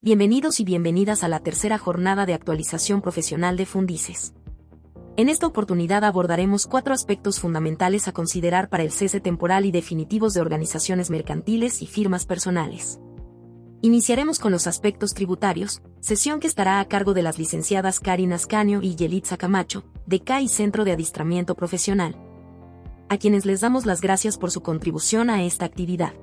Bienvenidos y bienvenidas a la tercera jornada de actualización profesional de Fundices. En esta oportunidad abordaremos 4 aspectos fundamentales a considerar para el cese temporal y definitivos de organizaciones mercantiles y firmas personales. Iniciaremos con los aspectos tributarios, sesión que estará a cargo de las licenciadas Karin Ascanio y Yelitza Camacho, de CAI Centro de Adiestramiento Profesional, a quienes les damos las gracias por su contribución a esta actividad.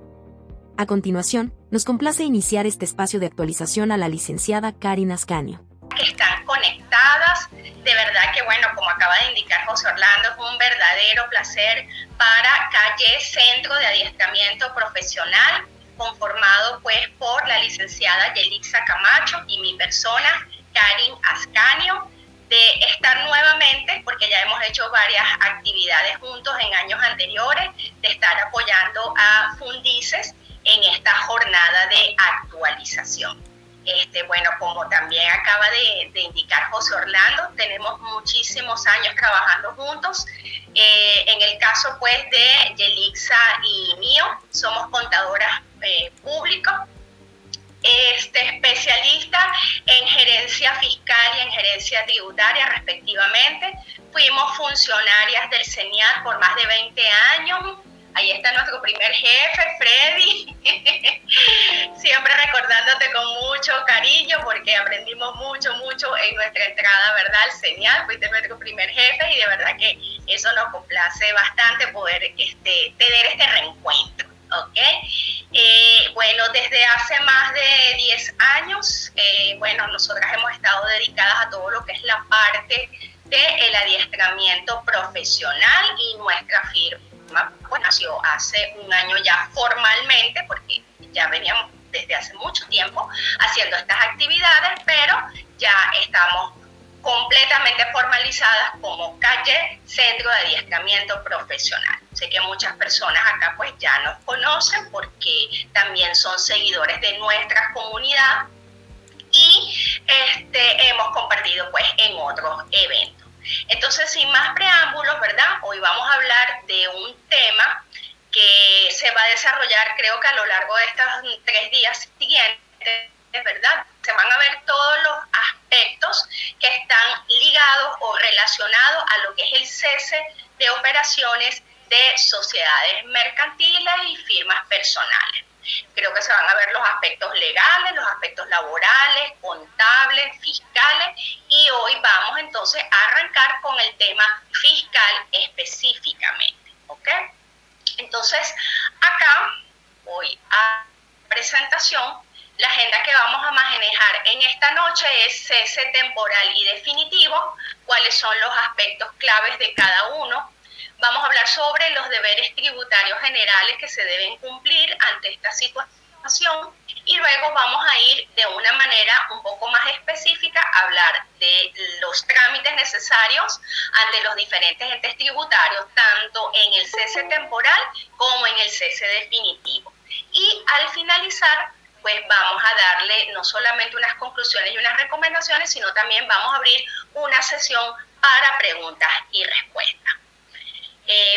A continuación, nos complace iniciar este espacio de actualización a la licenciada Karin Ascanio. Que están conectadas, de verdad que bueno, como acaba de indicar José Orlando, es un verdadero placer para CAI Centro de Adiestramiento Profesional, conformado pues por la licenciada Yelitza Camacho y mi persona, Karin Ascanio, de estar nuevamente, porque ya hemos hecho varias actividades juntos en años anteriores, de estar apoyando a Fundices en esta jornada de actualización. Bueno, como también acaba de indicar José Orlando, tenemos muchísimos años trabajando juntos. En el caso pues de Yelitza y mío, somos contadoras públicos, especialista en gerencia fiscal y en gerencia tributaria respectivamente. Fuimos funcionarias del CENIAT por más de 20 años. Ahí está nuestro primer jefe, Freddy, siempre recordándote con mucho cariño porque aprendimos mucho en nuestra entrada, ¿verdad? Al CENIAT, fuiste nuestro primer jefe y de verdad que eso nos complace bastante poder tener este reencuentro, ¿ok? Bueno, desde hace más de 10 años, nosotras hemos estado dedicadas a todo lo que es la parte del adiestramiento profesional y nuestra firma nació hace un año ya formalmente, porque ya veníamos desde hace mucho tiempo haciendo estas actividades, pero ya estamos completamente formalizadas como CAI Centro de Adiestramiento Profesional. Sé que muchas personas acá pues ya nos conocen porque también son seguidores de nuestra comunidad y hemos compartido pues en otros eventos. Entonces, sin más preámbulos, ¿verdad? Hoy vamos a hablar de un tema que se va a desarrollar, creo que a lo largo de estos 3 días siguientes, ¿verdad? Se van a ver todos los aspectos que están ligados o relacionados a lo que es el cese de operaciones de sociedades mercantiles y firmas personales. Creo que se van a ver los aspectos legales, los aspectos laborales, contables, fiscales, y hoy vamos entonces a arrancar con el tema fiscal específicamente, ¿ok? Entonces, acá voy a presentación. La agenda que vamos a manejar en esta noche es cese temporal y definitivo, cuáles son los aspectos claves de cada uno. Vamos a hablar sobre los deberes tributarios generales que se deben cumplir ante esta situación y luego vamos a ir de una manera un poco más específica a hablar de los trámites necesarios ante los diferentes entes tributarios, tanto en el cese temporal como en el cese definitivo. Y al finalizar, pues vamos a darle no solamente unas conclusiones y unas recomendaciones, sino también vamos a abrir una sesión para preguntas y respuestas.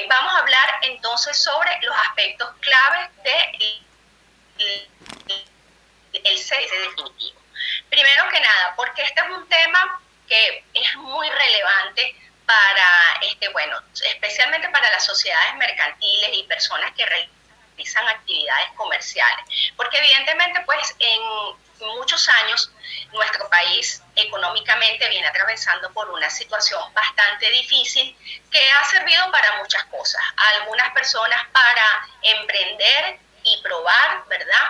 Vamos a hablar entonces sobre los aspectos claves del cese definitivo. Primero que nada, porque este es un tema que es muy relevante para, especialmente para las sociedades mercantiles y personas que realizan actividades comerciales. Porque evidentemente, pues, en muchos años nuestro país económicamente viene atravesando por una situación bastante difícil que ha servido para muchas cosas. A algunas personas para emprender y probar, ¿verdad?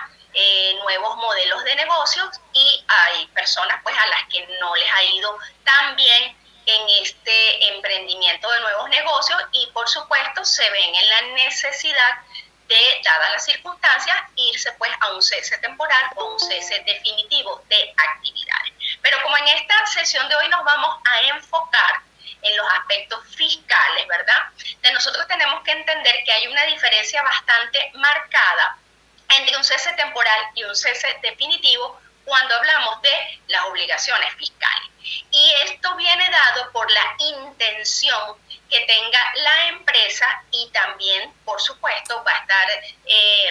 Nuevos modelos de negocios, y hay personas pues a las que no les ha ido tan bien en este emprendimiento de nuevos negocios y por supuesto se ven en la necesidad de, dadas las circunstancias, irse pues a un cese temporal o un cese definitivo de actividades. Pero como en esta sesión de hoy nos vamos a enfocar en los aspectos fiscales, ¿verdad? Nosotros tenemos que entender que hay una diferencia bastante marcada entre un cese temporal y un cese definitivo cuando hablamos de las obligaciones fiscales. Y esto viene dado por la intención que tenga la empresa y también, por supuesto, va a estar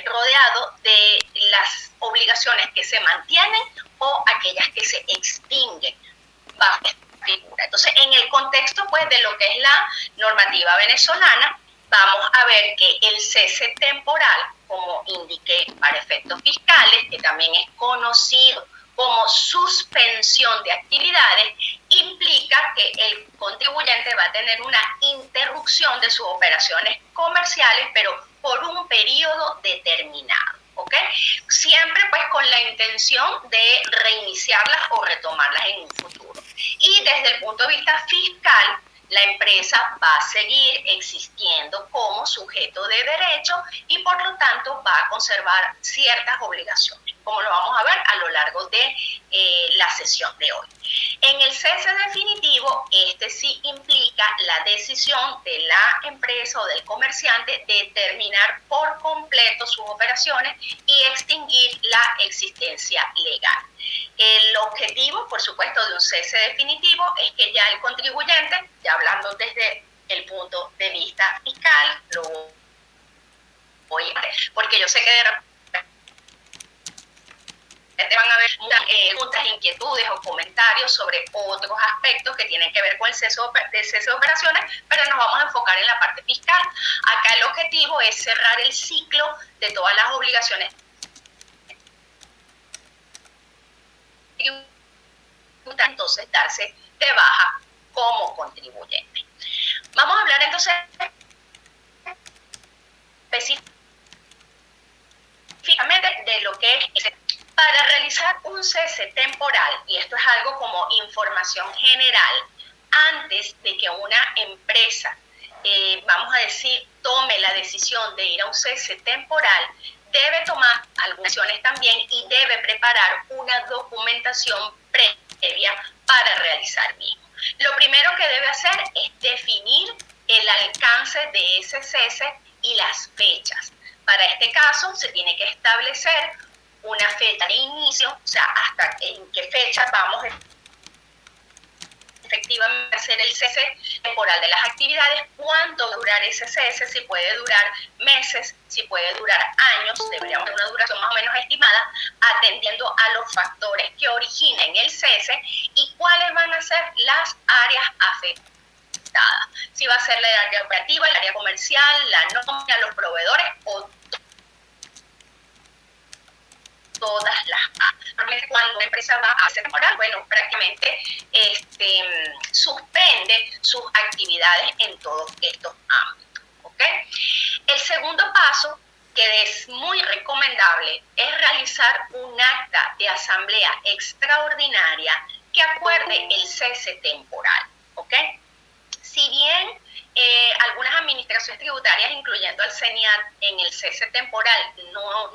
rodeado de las obligaciones que se mantienen o se extinguen bajo esta figura. Entonces, en el contexto pues de lo que es la normativa venezolana, vamos a ver que el cese temporal, como indiqué para efectos fiscales, que también es conocido como suspensión de actividades, implica que el contribuyente va a tener una interrupción de sus operaciones comerciales, pero por un periodo determinado, ¿ok? Siempre pues con la intención de reiniciarlas o retomarlas en un futuro. Y desde el punto de vista fiscal, la empresa va a seguir existiendo como sujeto de derecho y por lo tanto va a conservar ciertas obligaciones, como lo vamos a ver a lo largo de la sesión de hoy. En el cese definitivo, este sí implica la decisión de la empresa o del comerciante de terminar por completo sus operaciones y extinguir la existencia legal. El objetivo, por supuesto, de un cese definitivo es que ya el contribuyente, ya hablando desde el punto de vista fiscal, lo voy a ver, porque yo sé que de repente van a haber muchas inquietudes o comentarios sobre otros aspectos que tienen que ver con el cese de operaciones, pero nos vamos a enfocar en la parte fiscal. Acá el objetivo es cerrar el ciclo de todas las obligaciones, entonces darse de baja como contribuyente. Vamos a hablar entonces específicamente de lo que es para realizar un cese temporal, y esto es algo como información general, antes de que una empresa, vamos a decir, tome la decisión de ir a un cese temporal, debe tomar algunas acciones también y debe preparar una documentación previa para realizar mismo. Lo primero que debe hacer es definir el alcance de ese cese y las fechas. Para este caso se tiene que establecer una fecha de inicio, o sea, hasta en qué fecha vamos efectivamente a hacer el cese temporal de las actividades, cuánto va a durar ese cese, si puede durar meses, si puede durar años, deberíamos tener una duración más o menos estimada, atendiendo a los factores que originen el cese y cuáles van a ser las áreas afectadas. Si va a ser la área operativa, el área comercial, la nómina, los proveedores o todas las áreas. Normalmente cuando una empresa va a hacer temporal, bueno, prácticamente suspende sus actividades en todos estos ámbitos, ¿ok? El segundo paso, que es muy recomendable, es realizar un acta de asamblea extraordinaria que acuerde el cese temporal, ¿ok? Si bien algunas administraciones tributarias, incluyendo al CENIAT, en el cese temporal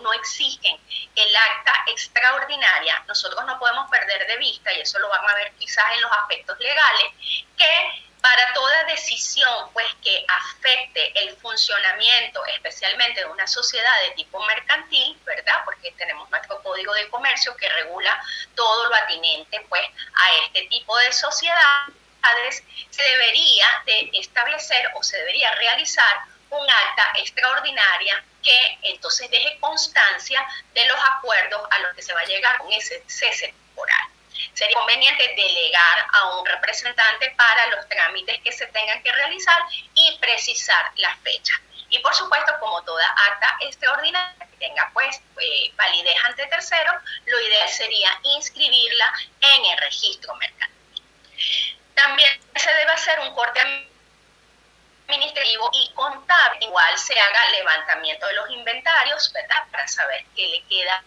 no exigen el acta extraordinaria, nosotros no podemos perder de vista, y eso lo van a ver quizás en los aspectos legales, que para toda decisión pues, que afecte el funcionamiento, especialmente de una sociedad de tipo mercantil, ¿verdad? Porque tenemos nuestro Código de Comercio que regula todo lo atinente pues, a este tipo de sociedad, se debería de establecer o se debería realizar un acta extraordinaria que entonces deje constancia de los acuerdos a los que se va a llegar con ese cese temporal. Sería conveniente delegar a un representante para los trámites que se tengan que realizar y precisar las fechas. Y por supuesto, como toda acta extraordinaria que tenga pues validez ante terceros, lo ideal sería inscribirla en el registro mercantil. También se debe hacer un corte administrativo y contable. Igual se haga levantamiento de los inventarios, ¿verdad? Para saber qué le queda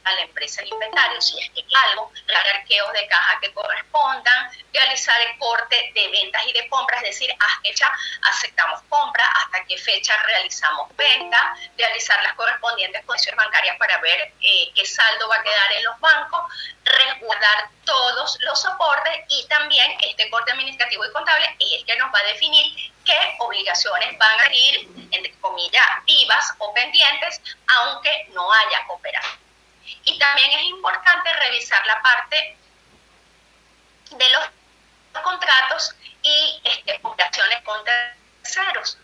a la empresa el inventario, si es que queda algo, los arqueos de caja que correspondan, realizar el corte de ventas y de compras, es decir, hasta qué fecha aceptamos compra, hasta qué fecha realizamos venta, realizar las correspondientes condiciones bancarias para ver qué saldo va a quedar en los bancos, resguardar todos los soportes y también este corte administrativo y contable es el que nos va a definir qué obligaciones van a ir, entre comillas, vivas o pendientes, aunque no haya operación. Y también es importante revisar la parte de los contratos y operaciones con terceros.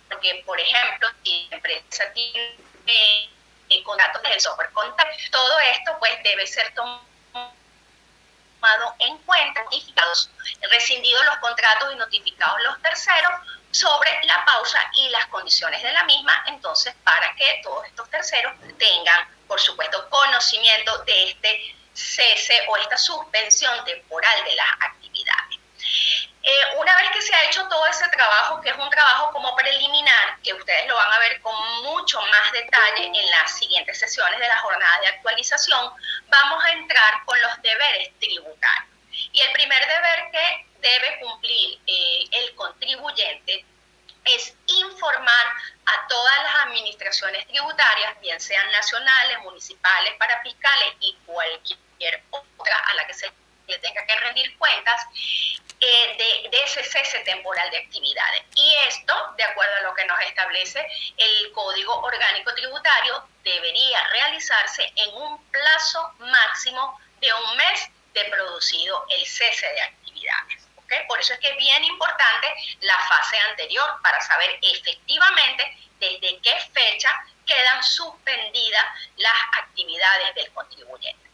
Porque, por ejemplo, si la empresa tiene contratos del software contable. Todo esto pues debe ser tomado en cuenta, notificados, rescindidos los contratos y notificados los terceros sobre la pausa y las condiciones de la misma, entonces para que todos estos terceros tengan, por supuesto, conocimiento de este cese o esta suspensión temporal de las actividades. Una vez que se ha hecho todo ese trabajo, que es un trabajo como preliminar, que ustedes lo van a ver con mucho más detalle en las siguientes sesiones de la jornada de actualización, vamos a entrar con los deberes tributarios. Y el primer deber que debe cumplir el contribuyente es informar a todas las administraciones tributarias, bien sean nacionales, municipales, parafiscales y cualquier otra a la que se le tenga que rendir cuentas, de ese cese temporal de actividades. Y esto, de acuerdo a lo que nos establece el Código Orgánico Tributario, debería realizarse en un plazo máximo de un mes de producido el cese de actividades. ¿Okay? Por eso es que es bien importante la fase anterior para saber efectivamente desde qué fecha quedan suspendidas las actividades del contribuyente.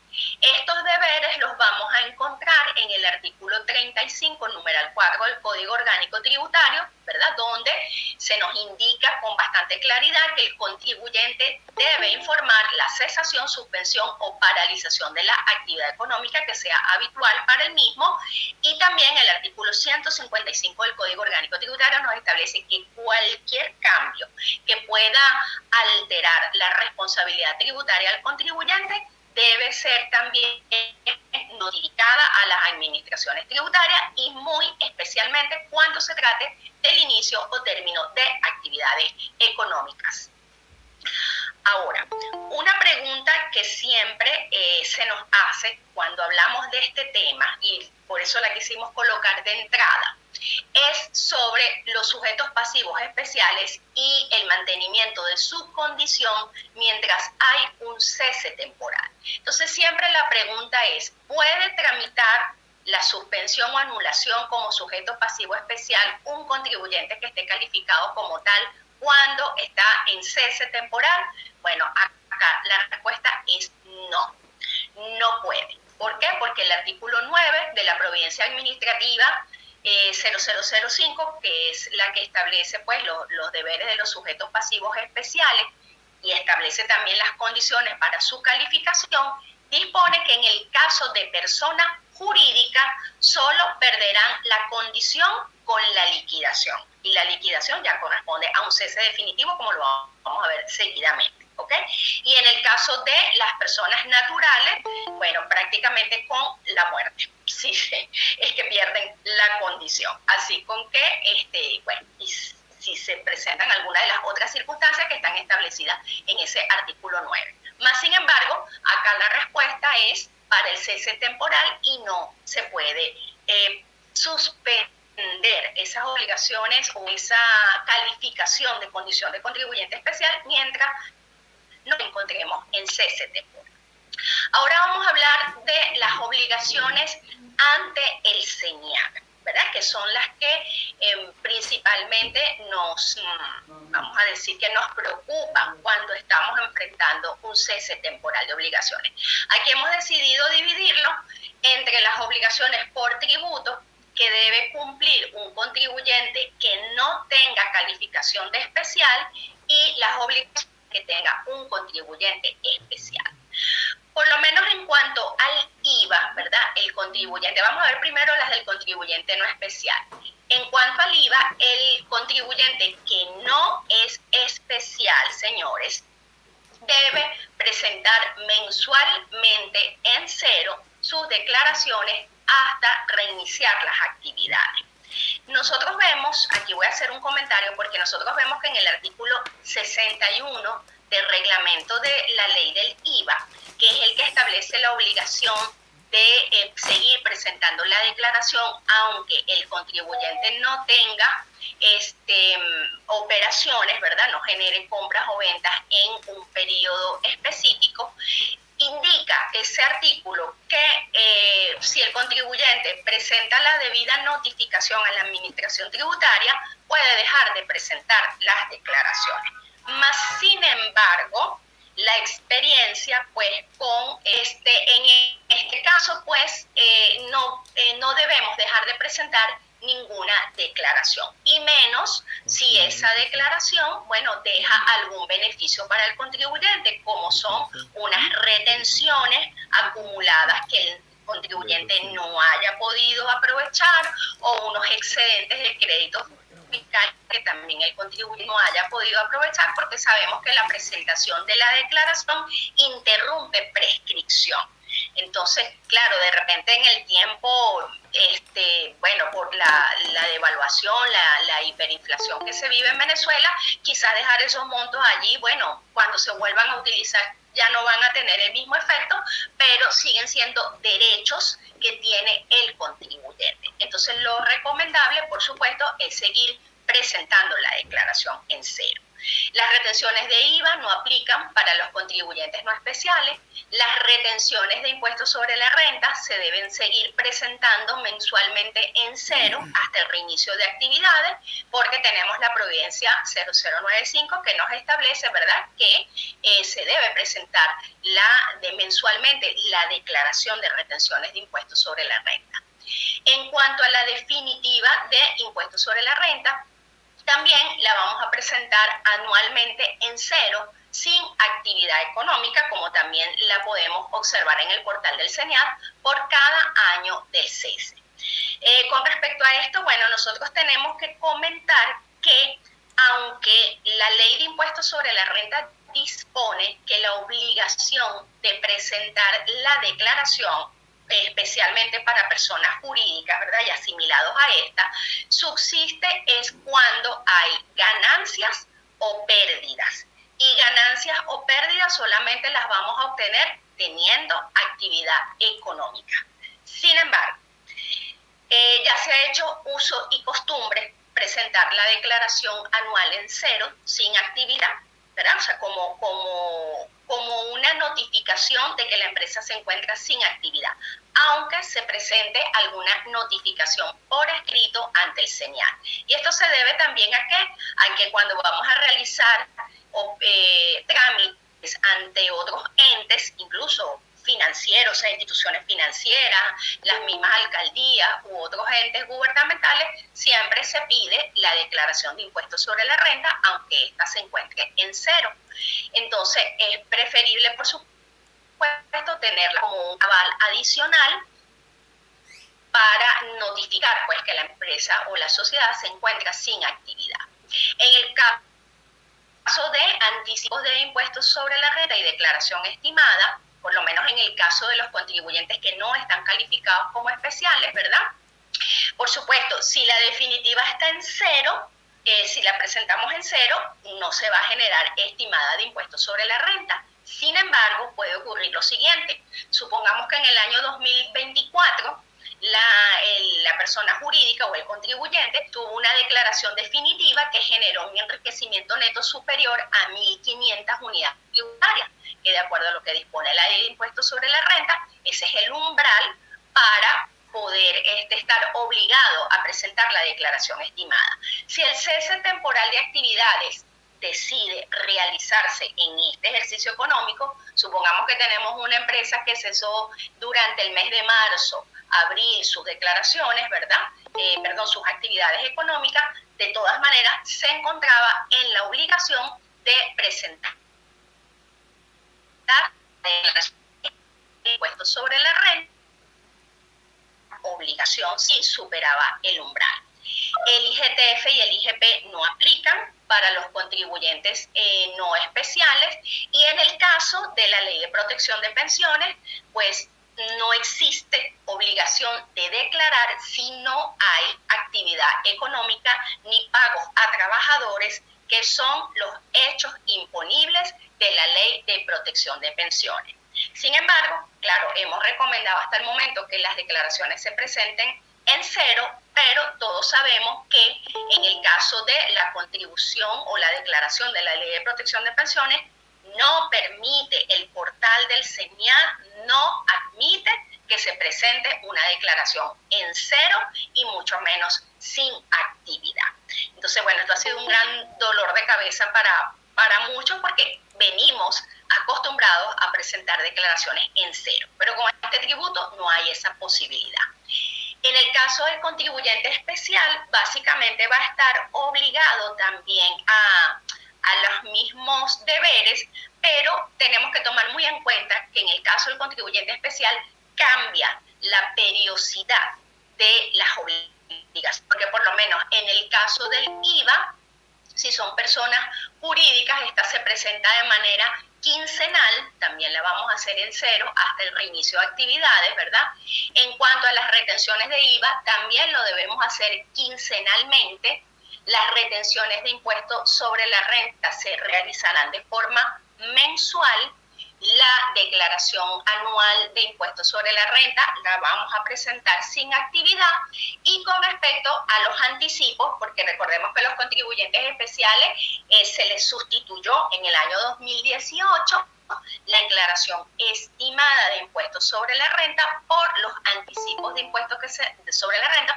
Estos deberes los vamos a encontrar en el artículo 35, numeral 4 del Código Orgánico Tributario, ¿verdad? Donde se nos indica con bastante claridad que el contribuyente debe informar la cesación, suspensión o paralización de la actividad económica que sea habitual para el mismo. Y también el artículo 155 del Código Orgánico Tributario nos establece que cualquier cambio que pueda alterar la responsabilidad tributaria al contribuyente debe ser también notificada a las administraciones tributarias y muy especialmente cuando se trate del inicio o término de actividades económicas. Ahora, una pregunta que siempre se nos hace cuando hablamos de este tema, y por eso la quisimos colocar de entrada, es sobre los sujetos pasivos especiales y el mantenimiento de su condición mientras hay un cese temporal. Entonces siempre la pregunta es, ¿puede tramitar la suspensión o anulación como sujeto pasivo especial un contribuyente que esté calificado como tal cuando está en cese temporal? Bueno, acá la respuesta es no, no puede. ¿Por qué? Porque el artículo 9 de la Providencia Administrativa 0005, que es la que establece pues los deberes de los sujetos pasivos especiales y establece también las condiciones para su calificación, dispone que en el caso de persona jurídica solo perderán la condición con la liquidación, y la liquidación ya corresponde a un cese definitivo, como lo vamos a ver seguidamente. ¿Okay? Y en el caso de las personas naturales, bueno, prácticamente con la muerte, sí, es que pierden la condición. Así con que, bueno, y si se presentan algunas de las otras circunstancias que están establecidas en ese artículo 9. Más sin embargo, acá la respuesta es para el cese temporal y no se puede suspender esas obligaciones o esa calificación de condición de contribuyente especial mientras nos encontremos en cese temporal. Ahora vamos a hablar de las obligaciones ante el señal, ¿verdad? Que son las que principalmente vamos a decir que nos preocupan cuando estamos enfrentando un cese temporal de obligaciones. Aquí hemos decidido dividirlo entre las obligaciones por tributo que debe cumplir un contribuyente que no tenga calificación de especial y las obligaciones que tenga un contribuyente especial. Por lo menos en cuanto al IVA, ¿verdad? El contribuyente, vamos a ver primero las del contribuyente no especial. En cuanto al IVA, el contribuyente que no es especial, señores, debe presentar mensualmente en cero sus declaraciones hasta reiniciar las actividades. Nosotros vemos, aquí voy a hacer un comentario porque nosotros vemos que en el artículo 61 del reglamento de la ley del IVA, que es el que establece la obligación de seguir presentando la declaración aunque el contribuyente no tenga operaciones, ¿verdad? No genere compras o ventas en un periodo específico. Indica ese artículo que si el contribuyente presenta la debida notificación a la administración tributaria, puede dejar de presentar las declaraciones. Más sin embargo, la experiencia, pues, en este caso, pues, no debemos dejar de presentar ninguna declaración, y menos si esa declaración, bueno, deja algún beneficio para el contribuyente, como son unas retenciones acumuladas que el contribuyente no haya podido aprovechar, o unos excedentes de crédito fiscal que también el contribuyente no haya podido aprovechar, porque sabemos que la presentación de la declaración interrumpe prescripción. Entonces, claro, de repente en el tiempo, bueno, por la devaluación, la hiperinflación que se vive en Venezuela, quizás dejar esos montos allí, bueno, cuando se vuelvan a utilizar ya no van a tener el mismo efecto, pero siguen siendo derechos que tiene el contribuyente. Entonces, lo recomendable, por supuesto, es seguir presentando la declaración en cero. Las retenciones de IVA no aplican para los contribuyentes no especiales. Las retenciones de impuestos sobre la renta se deben seguir presentando mensualmente en cero hasta el reinicio de actividades, porque tenemos la Providencia 0095 que nos establece, ¿verdad?, que se debe presentar mensualmente la declaración de retenciones de impuestos sobre la renta. En cuanto a la definitiva de impuestos sobre la renta, también la vamos a presentar anualmente en cero, sin actividad económica, como también la podemos observar en el portal del CENIAT, por cada año del cese. Con respecto a esto, bueno, nosotros tenemos que comentar que, aunque la ley de impuestos sobre la renta dispone que la obligación de presentar la declaración, especialmente para personas jurídicas, ¿verdad?, y asimilados a esta, subsiste es cuando hay ganancias o pérdidas. Y ganancias o pérdidas solamente las vamos a obtener teniendo actividad económica. Sin embargo, ya se ha hecho uso y costumbre presentar la declaración anual en cero, sin actividad, ¿verdad? O sea, como una notificación de que la empresa se encuentra sin actividad, aunque se presente alguna notificación por escrito ante el CENIAT. Y esto se debe también a que cuando vamos a realizar trámites ante otros entes, incluso financieros, o sea, instituciones financieras, las mismas alcaldías u otros entes gubernamentales, siempre se pide la declaración de impuestos sobre la renta, aunque ésta se encuentre en cero. Entonces, es preferible, por supuesto, tenerla como un aval adicional para notificar, pues, que la empresa o la sociedad se encuentra sin actividad. En el caso de anticipos de impuestos sobre la renta y declaración estimada, por lo menos en el caso de los contribuyentes que no están calificados como especiales, ¿verdad? Por supuesto, si la definitiva está en cero, si la presentamos en cero, no se va a generar estimada de impuestos sobre la renta. Sin embargo, puede ocurrir lo siguiente. Supongamos que en el año 2024 la persona jurídica o el contribuyente tuvo una declaración definitiva que generó un enriquecimiento neto superior a 1.500 unidades tributarias, que de acuerdo a lo que dispone la ley de impuestos sobre la renta, ese es el umbral para poder estar obligado a presentar la declaración estimada. Si el cese temporal de actividades decide realizarse en este ejercicio económico, supongamos que tenemos una empresa que cesó durante el mes de marzo, abril, sus declaraciones, ¿verdad? Sus actividades económicas, de todas maneras se encontraba en la obligación de presentar la declaración de impuestos sobre la renta, obligación si superaba el umbral. El IGTF y el IGP no aplican para los contribuyentes no especiales, y en el caso de la Ley de Protección de Pensiones, pues no existe obligación de declarar si no hay actividad económica ni pagos a trabajadores, que son los hechos imponibles de la Ley de Protección de Pensiones. Sin embargo, claro, hemos recomendado hasta el momento que las declaraciones se presenten en cero, pero todos sabemos que en el caso de la contribución o la declaración de la Ley de Protección de Pensiones, no permite, el portal del CENIAT no admite que se presente una declaración en cero y mucho menos sin actividad. Entonces, bueno, esto ha sido un gran dolor de cabeza para para muchos porque venimos acostumbrados a presentar declaraciones en cero, pero con este tributo no hay esa posibilidad. En el caso del contribuyente especial, básicamente va a estar obligado también a los mismos deberes, pero tenemos que tomar muy en cuenta que en el caso del contribuyente especial cambia la periodicidad de las obligaciones, porque por lo menos en el caso del IVA, si son personas jurídicas, esta se presenta de manera quincenal, también la vamos a hacer en cero hasta el reinicio de actividades, ¿verdad? En cuanto a las retenciones de IVA, también lo debemos hacer quincenalmente. Las retenciones de impuestos sobre la renta se realizarán de forma mensual. La declaración anual de impuestos sobre la renta la vamos a presentar sin actividad. Y con respecto a los anticipos, porque recordemos que los contribuyentes especiales se les sustituyó en el año 2018 la declaración estimada de impuestos sobre la renta por los anticipos de impuestos sobre la renta,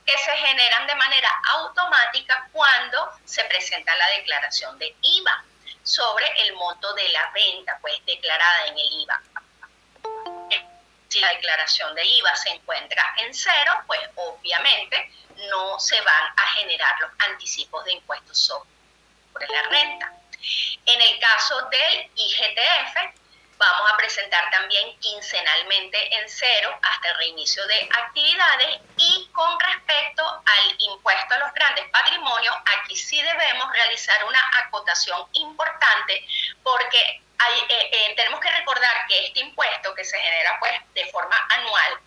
que se generan de manera automática cuando se presenta la declaración de IVA sobre el monto de la venta, pues declarada en el IVA. Si la declaración de IVA se encuentra en cero, pues obviamente no se van a generar los anticipos de impuestos sobre la renta. En el caso del IGTF, vamos a presentar también quincenalmente en cero hasta el reinicio de actividades. Y con respecto al impuesto a los grandes patrimonios, aquí sí debemos realizar una acotación importante porque tenemos que recordar que este impuesto que se genera pues de forma anual,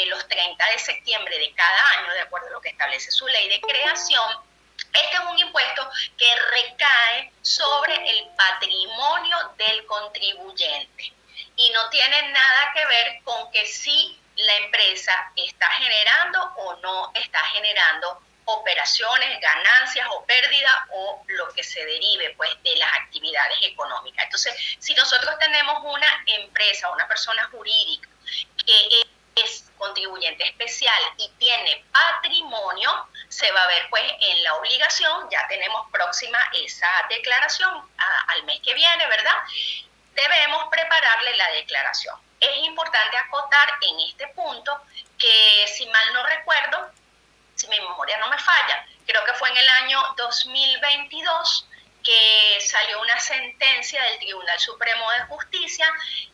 los 30 de septiembre de cada año, de acuerdo a lo que establece su ley de creación, este es un impuesto que recae sobre el patrimonio del contribuyente y no tiene nada que ver con que si la empresa está generando o no está generando operaciones, ganancias o pérdidas o lo que se derive pues de las actividades económicas. Entonces, si nosotros tenemos una empresa, una persona jurídica que es contribuyente especial y tiene patrimonio, se va a ver pues en la obligación, ya tenemos próxima esa declaración al mes que viene, ¿verdad? Debemos prepararle la declaración. Es importante acotar en este punto que, si mal no recuerdo, si mi memoria no me falla, creo que fue en el año 2022 que salió una sentencia del Tribunal Supremo de Justicia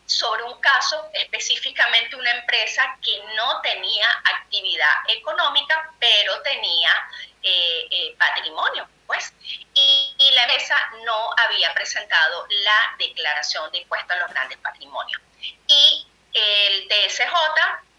sobre un caso, específicamente una empresa que no tenía actividad económica, pero tenía patrimonio, pues, y la empresa no había presentado la declaración de impuesto a los grandes patrimonios. Y el TSJ,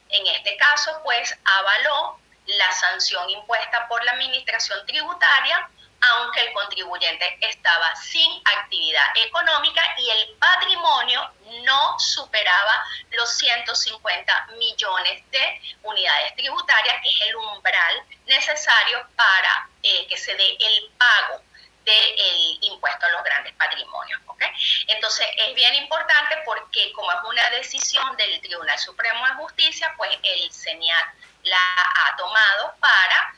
en este caso, pues, avaló la sanción impuesta por la Administración Tributaria, aunque el contribuyente estaba sin actividad económica y el patrimonio no superaba los 150 millones de unidades tributarias, que es el umbral necesario para que se dé el pago del impuesto a los grandes patrimonios, ¿okay? Entonces es bien importante porque como es una decisión del Tribunal Supremo de Justicia, pues el CENIAT la ha tomado para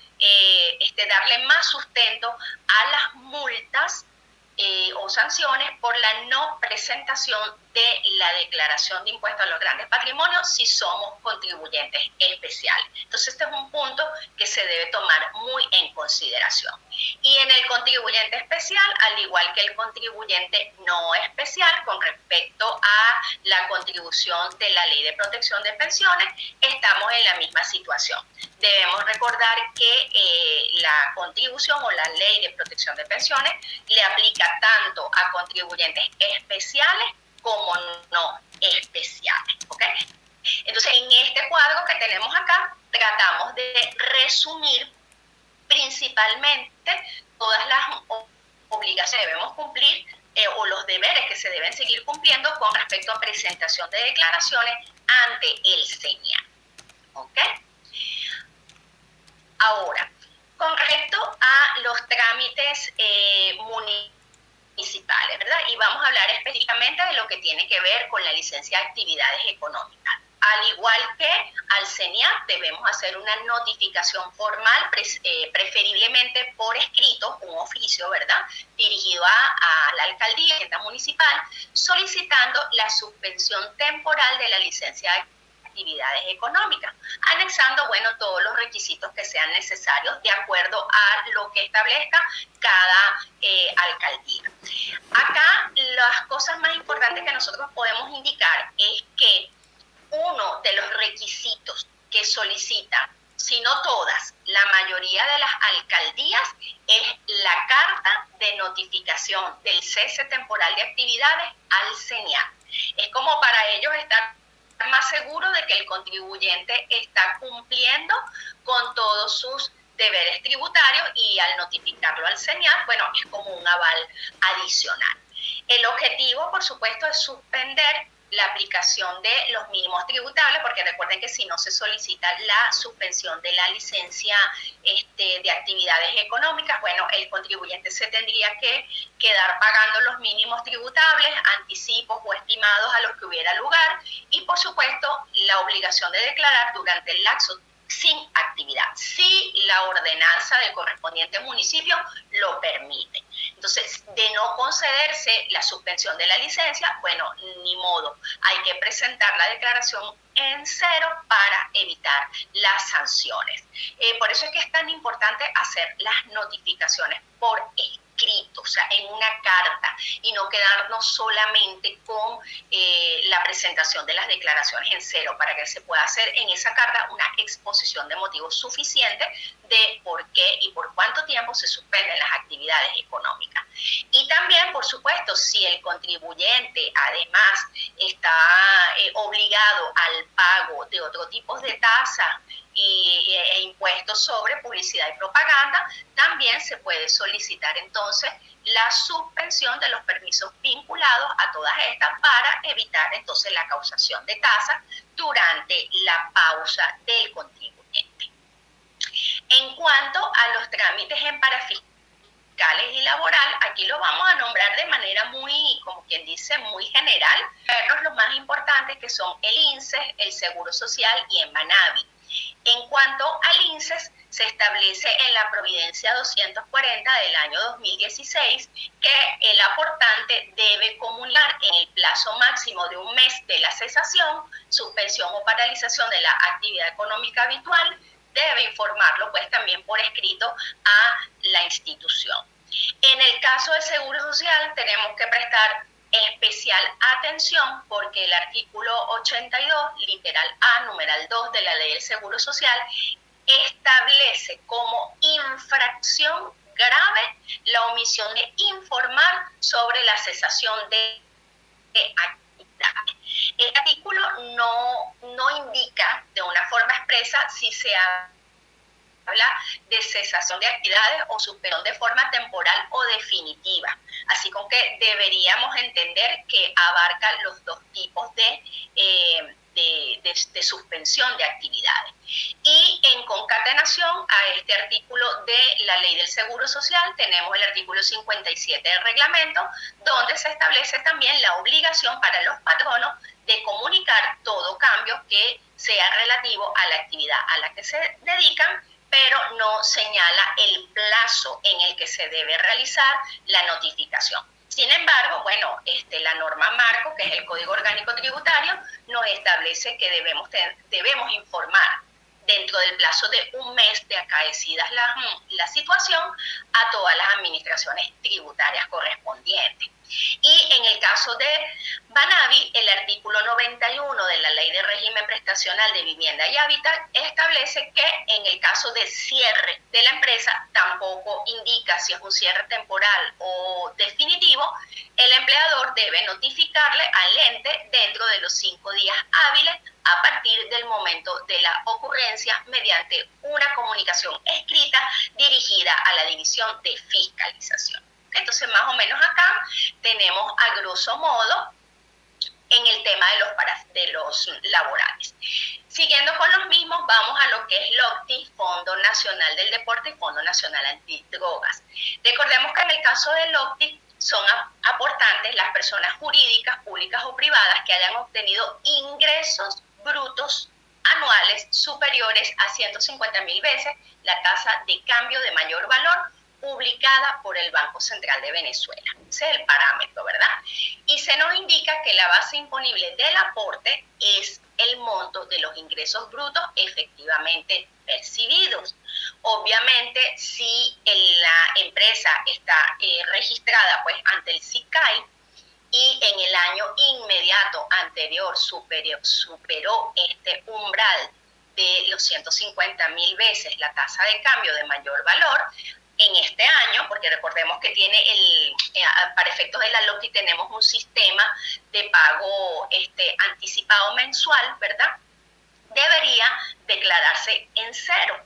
darle más sustento a las multas o sanciones por la no presentación de la declaración de impuesto a los grandes patrimonios si somos contribuyentes especiales. Entonces este es un punto que se debe tomar muy en consideración. Y en el contribuyente especial, al igual que el contribuyente no especial, con respecto a la contribución de la Ley de Protección de Pensiones, estamos en la misma situación. Debemos recordar que la contribución o la Ley de Protección de Pensiones le aplica tanto a contribuyentes especiales como no especiales, ¿ok? Entonces, en este cuadro que tenemos acá, tratamos de resumir principalmente todas las obligaciones que debemos cumplir o los deberes que se deben seguir cumpliendo con respecto a presentación de declaraciones ante el CENIAT, ¿ok? Ahora, con respecto a los trámites municipales, ¿verdad? Y vamos a hablar específicamente de lo que tiene que ver con la licencia de actividades económicas. Al igual que al CENIAT, debemos hacer una notificación formal, preferiblemente por escrito, un oficio, ¿verdad?, dirigido a la alcaldía, a la municipal, solicitando la suspensión temporal de la licencia de actividades económicas, anexando, bueno, todos los requisitos que sean necesarios de acuerdo a lo que establezca cada alcaldía. Acá las cosas más importantes que nosotros podemos indicar es que uno de los requisitos que solicita, si no todas, la mayoría de las alcaldías, es la carta de notificación del cese temporal de actividades al CENIAT. Es como para ellos estar más seguros de que el contribuyente está cumpliendo con todos sus deberes tributarios, y al notificarlo al CENIAT, bueno, es como un aval adicional. El objetivo, por supuesto, es suspender la aplicación de los mínimos tributables, porque recuerden que si no se solicita la suspensión de la licencia de actividades económicas, bueno, el contribuyente se tendría que quedar pagando los mínimos tributables, anticipos o estimados a los que hubiera lugar, y por supuesto la obligación de declarar durante el lapso sin actividad, si la ordenanza del correspondiente municipio lo permite. Entonces, de no concederse la suspensión de la licencia, bueno, ni modo, hay que presentar la declaración en cero para evitar las sanciones. Por eso es que es tan importante hacer las notificaciones por escrito, o sea, en una carta, y no quedarnos solamente con la presentación de las declaraciones en cero, para que se pueda hacer en esa carta una exposición de motivos suficiente de por qué y por cuánto tiempo se suspenden las actividades económicas. Y también, por supuesto, si el contribuyente además está obligado al pago de otro tipo de tasas e impuestos sobre publicidad y propaganda, también se puede solicitar entonces la suspensión de los permisos vinculados a todas estas, para evitar entonces la causación de tasas durante la pausa del contribuyente. En cuanto a los trámites en parafiscales y laboral, aquí lo vamos a nombrar de manera muy, como quien dice, muy general, vernos los más importantes, que son el INSES, el Seguro Social y el MANAVI. En cuanto al INSES, se establece en la Providencia 240 del año 2016 que el aportante debe comunicar en el plazo máximo de un mes de la cesación, suspensión o paralización de la actividad económica habitual, debe informarlo pues también por escrito a la institución. En el caso del Seguro Social tenemos que prestar especial atención, porque el artículo 82, literal A, numeral 2 de la Ley del Seguro Social, establece como infracción grave la omisión de informar sobre la cesación de actividades. El artículo no indica de una forma expresa si se habla de cesación de actividades o suspensión de forma temporal o definitiva. Así como que deberíamos entender que abarca los dos tipos de suspensión de actividades. Y en concatenación a este artículo de la Ley del Seguro Social, tenemos el artículo 57 del reglamento, donde se establece también la obligación para los patronos de comunicar todo cambio que sea relativo a la actividad a la que se dedican, pero no señala el plazo en el que se debe realizar la notificación. Sin embargo, bueno, la norma marco, que es el Código Orgánico Tributario, nos establece que debemos informar dentro del plazo de un mes de acaecidas la situación a todas las administraciones tributarias correspondientes. Y en el caso de Banavi, el artículo 91 de la Ley de Régimen Prestacional de Vivienda y Hábitat establece que en el caso de cierre de la empresa, tampoco indica si es un cierre temporal o definitivo, el empleador debe notificarle al ente dentro de los 5 días hábiles a partir del momento de la ocurrencia, mediante una comunicación escrita dirigida a la División de Fiscalización. Entonces, más o menos acá tenemos a grosso modo en el tema de los laborales. Siguiendo con los mismos, vamos a lo que es LOCTI, Fondo Nacional del Deporte y Fondo Nacional Antidrogas. Recordemos que en el caso de LOCTI son aportantes las personas jurídicas, públicas o privadas que hayan obtenido ingresos brutos anuales superiores a 150.000 veces la tasa de cambio de mayor valor publicada por el Banco Central de Venezuela. Ese es el parámetro, ¿verdad? Y se nos indica que la base imponible del aporte es el monto de los ingresos brutos efectivamente percibidos. Obviamente, si la empresa está registrada pues ante el SICAI y en el año inmediato anterior superó este umbral de los 150.000 veces la tasa de cambio de mayor valor, en este año, porque recordemos que tiene para efectos de la LOCTI tenemos un sistema de pago anticipado mensual, ¿verdad? Debería declararse en cero.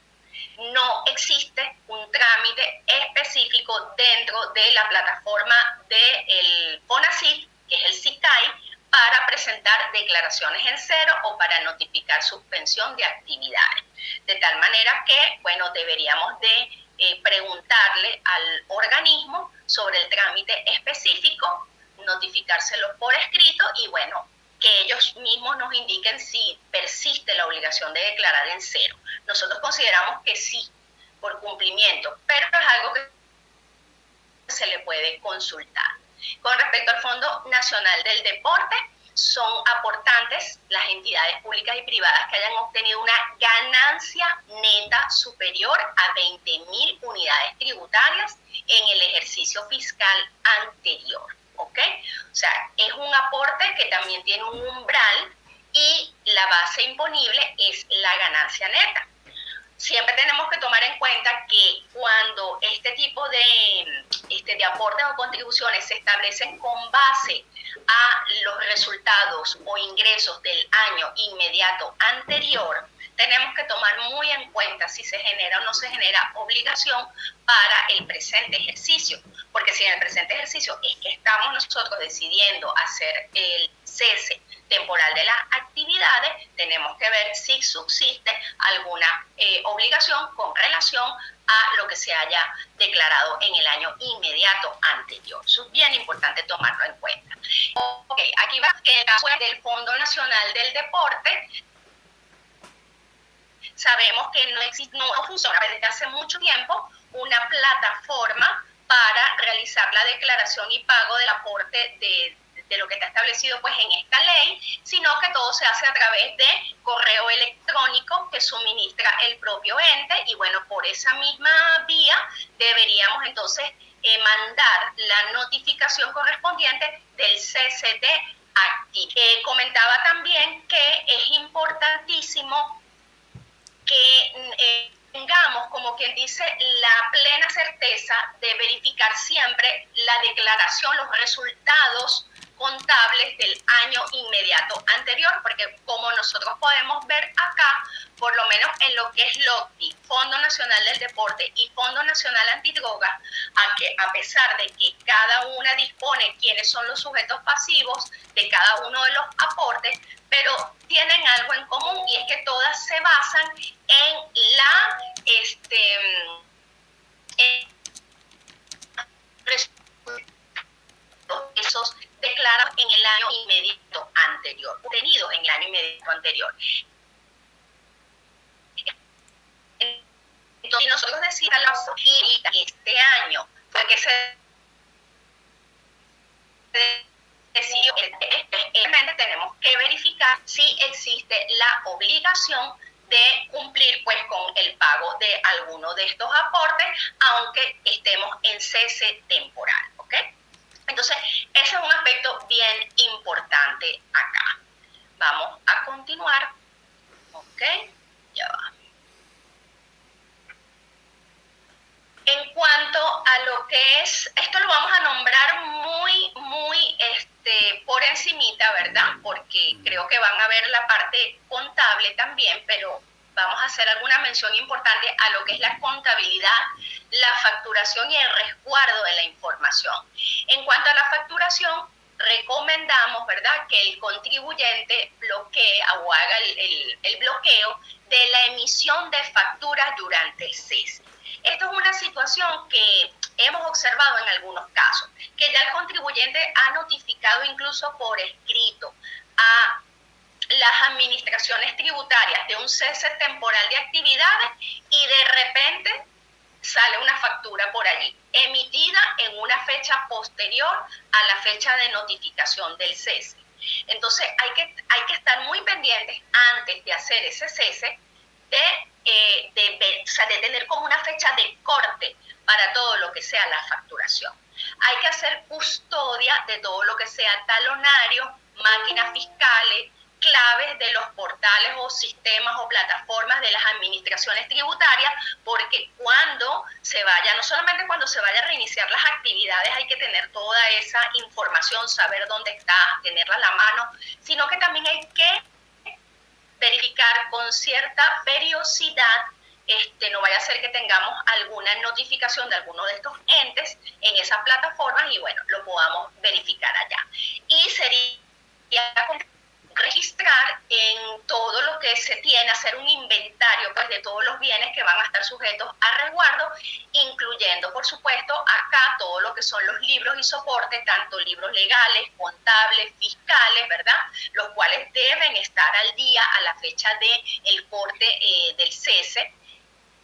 No existe un trámite específico dentro de la plataforma del FONACYT, que es el SICAI, para presentar declaraciones en cero o para notificar suspensión de actividades. De tal manera que, bueno, deberíamos de preguntarle al organismo sobre el trámite específico, notificárselo por escrito y, bueno, que ellos mismos nos indiquen si persiste la obligación de declarar en cero. Nosotros consideramos que sí, por cumplimiento, pero es algo que se le puede consultar. Con respecto al Fondo Nacional del Deporte, son aportantes las entidades públicas y privadas que hayan obtenido una ganancia neta superior a 20.000 unidades tributarias en el ejercicio fiscal anterior. ¿Ok? O sea, es un aporte que también tiene un umbral y la base imponible es la ganancia neta. Siempre tenemos que tomar en cuenta que cuando este tipo de aportes o contribuciones se establecen con base a los resultados o ingresos del año inmediato anterior, tenemos que tomar muy en cuenta si se genera o no se genera obligación para el presente ejercicio. Porque si en el presente ejercicio es que estamos nosotros decidiendo hacer el cese temporal de las actividades, tenemos que ver si subsiste alguna obligación con relación a lo que se haya declarado en el año inmediato anterior. Eso es bien importante tomarlo en cuenta. Ok, aquí va el caso del Fondo Nacional del Deporte. Sabemos que no funciona desde hace mucho tiempo una plataforma para realizar la declaración y pago del aporte de lo que está establecido pues en esta ley, sino que todo se hace a través de correo electrónico que suministra el propio ente y bueno, por esa misma vía deberíamos entonces mandar la notificación correspondiente del cese de actividad. Comentaba también que es importantísimo que tengamos, como quien dice, la plena certeza de verificar siempre la declaración, los resultados contables del año inmediato anterior, porque como nosotros podemos ver acá, por lo menos en lo que es LOCTI, Fondo Nacional del Deporte y Fondo Nacional Antidrogas, a pesar de que cada una dispone quiénes son los sujetos pasivos de cada uno de los aportes, pero tienen algo en común y es que todas se basan en la esos declarados en el año inmediato anterior, obtenidos en el año inmediato anterior. Entonces, nosotros decíamos que este año fue que se decidió, realmente tenemos que verificar si existe la obligación de cumplir pues con el pago de alguno de estos aportes, aunque estemos en cese temporal, ¿ok? Entonces, ese es un aspecto bien importante acá. Vamos a continuar, ¿ok? Ya va. En cuanto a lo que es, esto lo vamos a nombrar muy por encimita, ¿verdad? Porque creo que van a ver la parte contable también, pero vamos a hacer alguna mención importante a lo que es la contabilidad, la facturación y el resguardo de la información. En cuanto a la facturación, recomendamos, ¿verdad?, que el contribuyente bloquee o haga el bloqueo de la emisión de facturas durante el cese. Esto es una situación que hemos observado en algunos casos, que ya el contribuyente ha notificado incluso por escrito a las administraciones tributarias de un cese temporal de actividades y de repente sale una factura por allí, emitida en una fecha posterior a la fecha de notificación del cese. Entonces hay que estar muy pendientes antes de hacer ese cese de tener como una fecha de corte para todo lo que sea la facturación. Hay que hacer custodia de todo lo que sea talonario, máquinas fiscales, claves de los portales o sistemas o plataformas de las administraciones tributarias, porque cuando se vaya, no solamente cuando se vaya a reiniciar las actividades hay que tener toda esa información, saber dónde está, tenerla a la mano, sino que también hay que verificar con cierta periodicidad, no vaya a ser que tengamos alguna notificación de alguno de estos entes en esas plataformas y bueno, lo podamos verificar allá. Y sería registrar en todo lo que se tiene, hacer un inventario pues, de todos los bienes que van a estar sujetos a resguardo, incluyendo, por supuesto, acá todo lo que son los libros y soportes, tanto libros legales, contables, fiscales, ¿verdad? Los cuales deben estar al día a la fecha del corte del cese,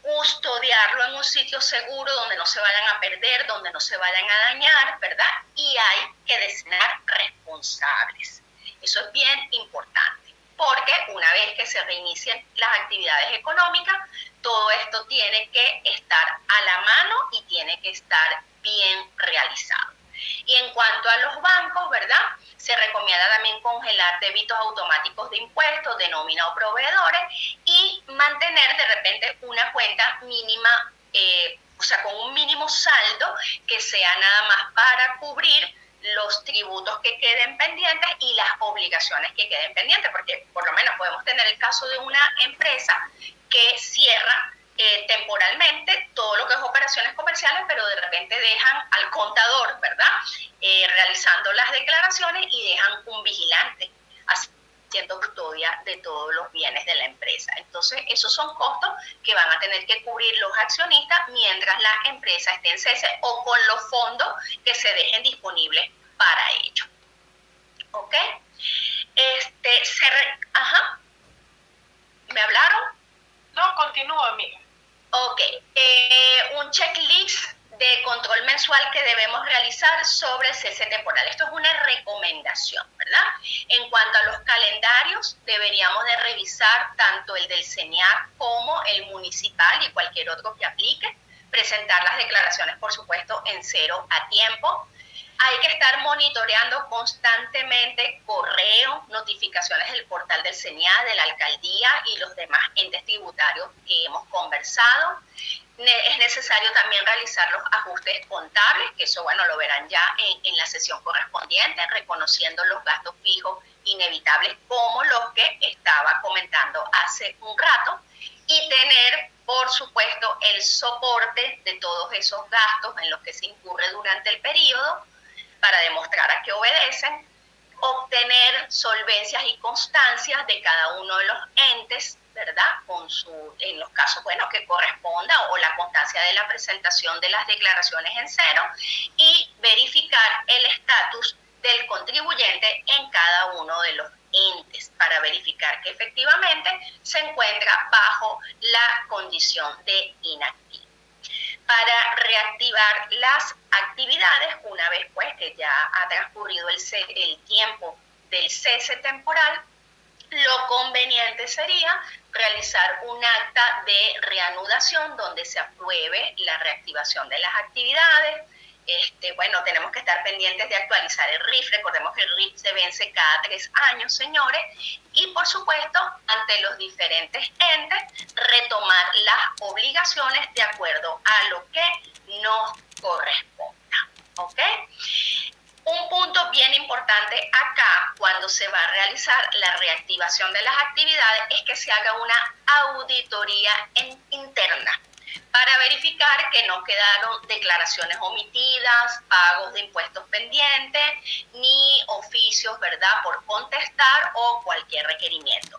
custodiarlo en un sitio seguro donde no se vayan a perder, donde no se vayan a dañar, ¿verdad? Y hay que designar responsables. Eso es bien importante, porque una vez que se reinicien las actividades económicas, todo esto tiene que estar a la mano y tiene que estar bien realizado. Y en cuanto a los bancos, ¿verdad? Se recomienda también congelar débitos automáticos de impuestos, de nómina o proveedores y mantener de repente una cuenta mínima, o sea, con un mínimo saldo que sea nada más para cubrir los tributos que queden pendientes y las obligaciones que queden pendientes, porque por lo menos podemos tener el caso de una empresa que cierra temporalmente todo lo que es operaciones comerciales, pero de repente dejan al contador, ¿verdad? Realizando las declaraciones y dejan un vigilante haciendo custodia de todos los bienes de la empresa. Entonces, esos son costos que van a tener que cubrir los accionistas mientras la empresa esté en cese o con los fondos que se dejen disponibles para ello. ¿Ok? Ajá. ¿Me hablaron? No, continúa, amiga. Ok. Un checklist de control mensual que debemos realizar sobre el cese temporal. Esto es una recomendación, ¿verdad? En cuanto a los calendarios, deberíamos de revisar tanto el del CENIAC como el municipal y cualquier otro que aplique, presentar las declaraciones, por supuesto, en cero a tiempo. Hay que estar monitoreando constantemente correo, notificaciones del portal del CENIAC, de la alcaldía y los demás entes tributarios que hemos conversado. Es necesario también realizar los ajustes contables, que eso, bueno, lo verán ya en la sesión correspondiente, reconociendo los gastos fijos inevitables como los que estaba comentando hace un rato, y tener, por supuesto, el soporte de todos esos gastos en los que se incurre durante el periodo para demostrar a qué obedecen, obtener solvencias y constancias de cada uno de los entes, ¿verdad? En los casos, bueno, que corresponda o la constancia de la presentación de las declaraciones en cero y verificar el estatus del contribuyente en cada uno de los entes para verificar que efectivamente se encuentra bajo la condición de inactivo. Para reactivar las actividades, una vez pues que ya ha transcurrido el tiempo del cese temporal, lo conveniente sería realizar un acta de reanudación donde se apruebe la reactivación de las actividades. Bueno, tenemos que estar pendientes de actualizar el RIF. Recordemos que el RIF se vence cada 3 años, señores. Y, por supuesto, ante los diferentes entes, retomar las obligaciones de acuerdo a lo que nos corresponda. ¿Ok? Un punto bien importante acá, cuando se va a realizar la reactivación de las actividades, es que se haga una auditoría interna para verificar que no quedaron declaraciones omitidas, pagos de impuestos pendientes, ni oficios, ¿verdad?, por contestar o cualquier requerimiento.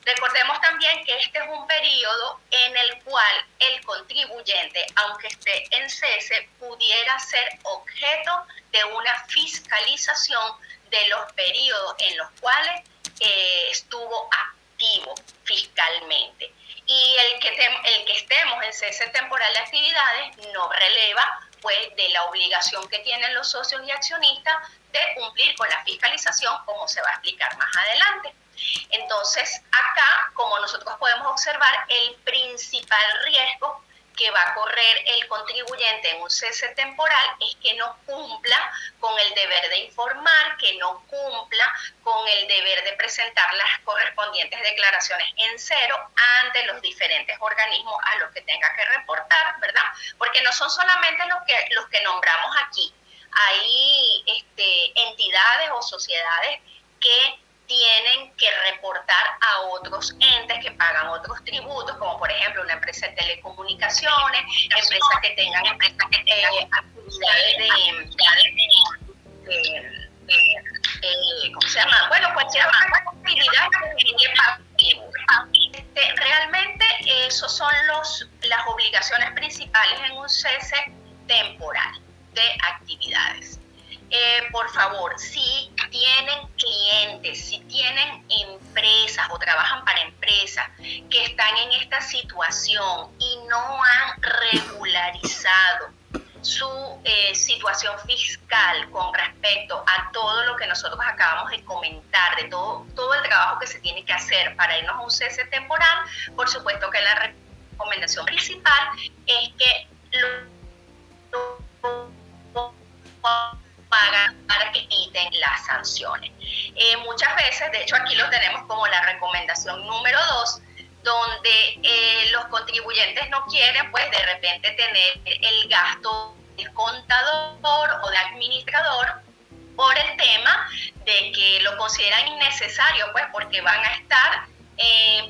Recordemos también que este es un periodo en el cual el contribuyente, aunque esté en cese, pudiera ser objeto de una fiscalización de los periodos en los cuales estuvo activo fiscalmente. Y el que estemos en cese temporal de actividades no releva pues de la obligación que tienen los socios y accionistas de cumplir con la fiscalización, como se va a explicar más adelante. Entonces, acá, como nosotros podemos observar, el principal riesgo que va a correr el contribuyente en un cese temporal es que no cumpla con el deber de informar, que no cumpla con el deber de presentar las correspondientes declaraciones en cero ante los diferentes organismos a los que tenga que reportar, ¿verdad? Porque no son solamente los que nombramos aquí. Hay entidades o sociedades que tienen que reportar a otros entes que pagan otros tributos, como por ejemplo una empresa de telecomunicaciones, empresas que tengan actividades ¿cómo se llama? Bueno, cualquier actividad que pague tributos. Realmente esas son las obligaciones principales en un cese temporal de actividades. Por favor, si tienen clientes, si tienen empresas o trabajan para empresas que están en esta situación y no han regularizado su situación fiscal con respecto a todo lo que nosotros acabamos de comentar, de todo el trabajo que se tiene que hacer para irnos a un cese temporal, por supuesto que la recomendación principal es que lo pagan para que quiten las sanciones. Muchas veces, de hecho aquí lo tenemos como la recomendación número 2, donde los contribuyentes no quieren pues de repente tener el gasto de contador o de administrador por el tema de que lo consideran innecesario, pues porque van a estar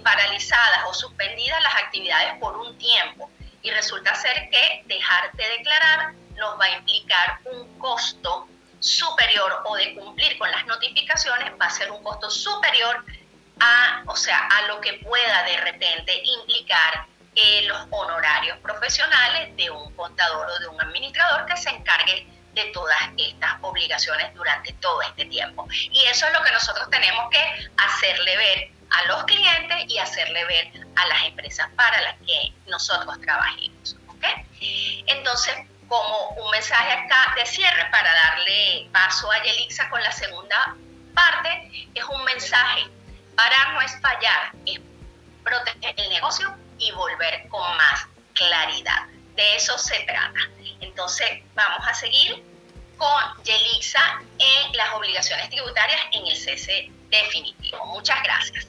paralizadas o suspendidas las actividades por un tiempo, y resulta ser que dejar de declarar nos va a implicar un costo superior, o de cumplir con las notificaciones va a ser un costo superior a lo que pueda de repente implicar los honorarios profesionales de un contador o de un administrador que se encargue de todas estas obligaciones durante todo este tiempo. Y eso es lo que nosotros tenemos que hacerle ver a los clientes y hacerle ver a las empresas para las que nosotros trabajemos, ¿ok? Entonces, como un mensaje acá de cierre para darle paso a Yelixa con la segunda parte, es un mensaje: parar no es fallar, es proteger el negocio y volver con más claridad. De eso se trata. Entonces, vamos a seguir con Yelixa en las obligaciones tributarias en el cese definitivo. Muchas gracias.